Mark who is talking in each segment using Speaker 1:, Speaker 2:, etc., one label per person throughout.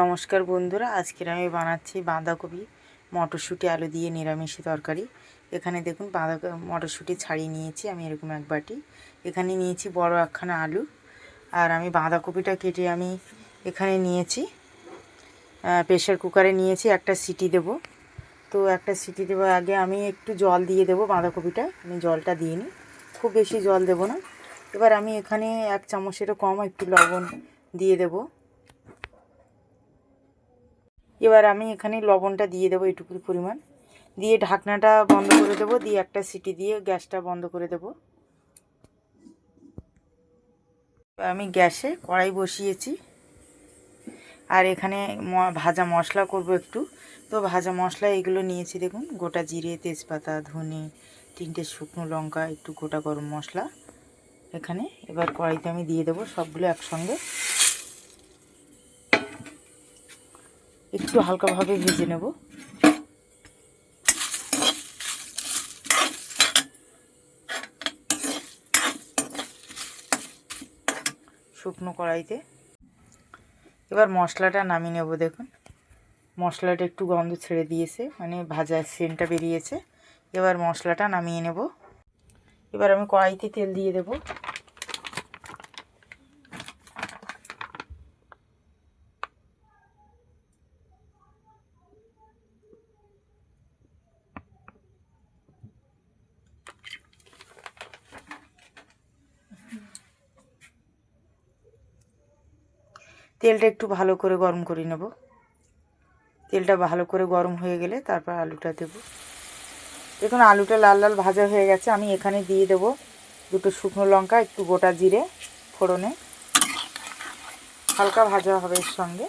Speaker 1: নমস্কার বন্ধুরা, আজকের আমি বানাচ্ছি বাঁধাকপি মটরশুঁটি আলু দিয়ে নিরামিষ তরকারি। এখানে দেখুন মটরশুঁটি ছাড়িয়ে নিয়েছি আমি এরকম এক বাটি। এখানে নিয়েছি বড় একখানা আলু, আর আমি বাঁধাকপিটা কেটে আমি এখানে নিয়েছি প্রেশার কুকারে নিয়েছি। একটা সিটি দেব। তো একটা সিটি দেওয়ার আগে আমি একটু জল দিয়ে দেব। বাঁধাকপিটা আমি জলটা দিয়ে নিই, খুব বেশি জল দেব না। এবার আমি এখানে 1 চামচেরও কম একটু লবণ দিয়ে দেব। এবার আমি এখানে লবণটা দিয়ে দেবো এইটুকু পরিমাণ, দিয়ে ঢাকনাটা বন্ধ করে দেবো, দিয়ে একটা সিটি দিয়ে গ্যাসটা বন্ধ করে দেব। আমি গ্যাসে কড়াই বসিয়েছি, আর এখানে ভাজা মশলা করব একটু। তো ভাজা মশলা এগুলো নিয়েছি, দেখুন গোটা জিরে, তেজপাতা, ধনে, 3টে শুকনো লঙ্কা, একটু গোটা গরম মশলা এখানে। এবার কড়াইতে আমি দিয়ে দেবো সবগুলো একসঙ্গে, একটু হালকাভাবে ভেজে নেব। শুকনো কড়াইতে এবার মশলাটা নামিয়ে নেব। দেখুন মশলাটা একটু গন্ধ ছেড়ে দিয়েছে, মানে ভাজার সেন্টটা বেরিয়েছে। এবার মশলাটা নামিয়ে নেব। এবার আমি কড়াইতে তেল দিয়ে দেব। তেলটা একটু ভালো করে গরম করে নেব। তেলটা ভালো করে গরম হয়ে গেলে তারপর আলুটা দেব। দেখুন আলুটা লাল লাল ভাজা হয়ে গেছে। আমি এখানে দিয়ে দেব 2টো শুকনো লঙ্কা, একটু গোটা জিরে ফোড়নে, হালকা ভাজা হবে এর সঙ্গে।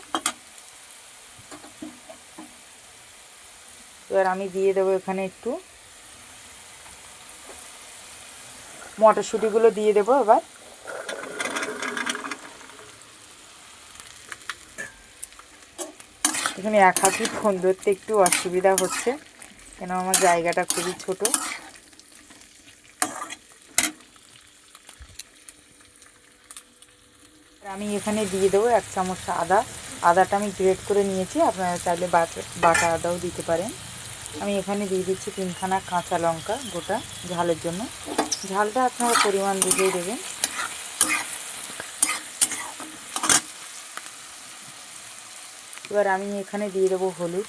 Speaker 1: এবার আমি দিয়ে দেবো এখানে একটু মটরশুঁটিগুলো দিয়ে দেবো। এবার এখানে এক হাতে ফোন ধরতে একটু অসুবিধা হচ্ছে, কেন আমার জায়গাটা খুবই ছোট। আমি এখানে দিয়ে দেবো 1 চামচ আদা। আদাটা আমি গ্রেট করে নিয়েছি, আপনারা চাইলে বাটা আদাও দিতে পারেন। আমি এখানে দিয়ে দিচ্ছি 3খানা কাঁচা লঙ্কা গোটা, ঝালের জন্য। ঝালটা আপনারা পরিমাণ বুঝেই দেবেন। এবার আমি এখানে দিয়ে দেবো হলুদ।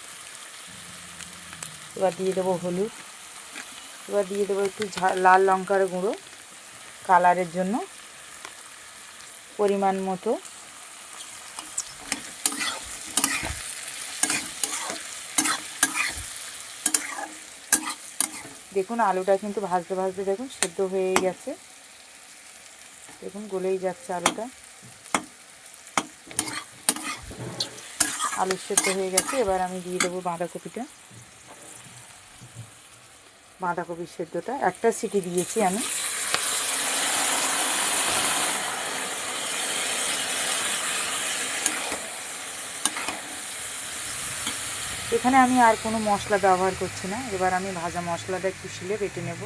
Speaker 1: এবার দিয়ে দেবো একটু লাল লঙ্কার গুঁড়ো কালারের জন্য পরিমাণ মতো। দেখুন আলুটা কিন্তু ভাজতে ভাজতে দেখুন সেদ্ধ হয়ে গেছে। দেখুন গলেই যাচ্ছে আলুটা, আলু সেদ্ধ হয়ে গেছে। এবার আমি দিয়ে দেবো বাঁধাকপির সেদ্ধটা। একটা সিটি দিয়েছি আমি। এখানে আমি আর কোনো মশলা ব্যবহার করছি না। এবার আমি ভাজা মশলাটা একটু শিলে বেটে নেব।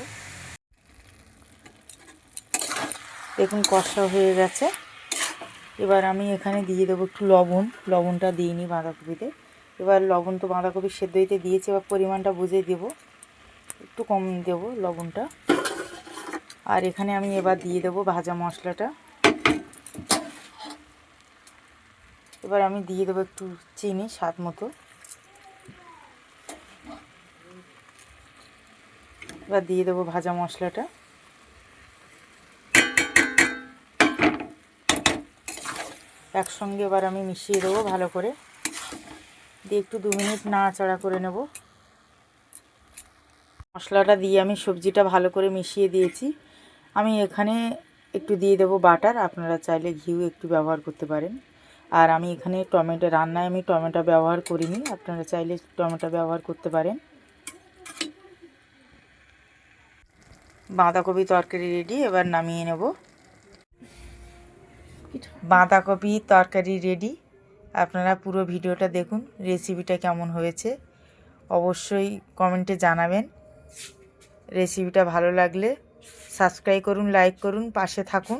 Speaker 1: দেখুন কষা হয়ে গেছে। এবার আমি এখানে দিয়ে দেবো একটু লবণটা দিইনি বাঁধাকপিতে। এবার লবণ তো বাঁধাকপির সেদ্ধ দিতে দিয়েছি, এবার পরিমাণটা বুঝে দেব, একটু কম দেব লবণটা। আর এখানে আমি এবার দিয়ে দেবো ভাজা মশলাটা। এবার আমি দিয়ে দেবো একটু চিনি স্বাদ মতো। এবার দিয়ে দেবো ভাজা মশলাটা। একসঙ্গে এবার আমি মিশিয়ে দেবো ভালো করে, দিয়ে একটু 2 মিনিট নাড়াচাড়া করে নেব। মশলাটা দিয়ে আমি সবজিটা ভালো করে মিশিয়ে দিয়েছি। আমি এখানে একটু দিয়ে দেবো বাটার, আপনারা চাইলে ঘিউ একটু ব্যবহার করতে পারেন। আর আমি এখানে রান্নায় আমি টমেটো ব্যবহার করিনি, আপনারা চাইলে টমেটো ব্যবহার করতে পারেন। বাঁধাকপি তরকারি রেডি। এবার নামিয়ে নেব। বাঁধাকপি তরকারি রেডি। আপনারা পুরো ভিডিওটা দেখুন, রেসিপিটা কেমন হয়েছে অবশ্যই কমেন্টে জানাবেন। রেসিপিটা ভালো লাগলে সাবস্ক্রাইব করুন, লাইক করুন, পাশে থাকুন।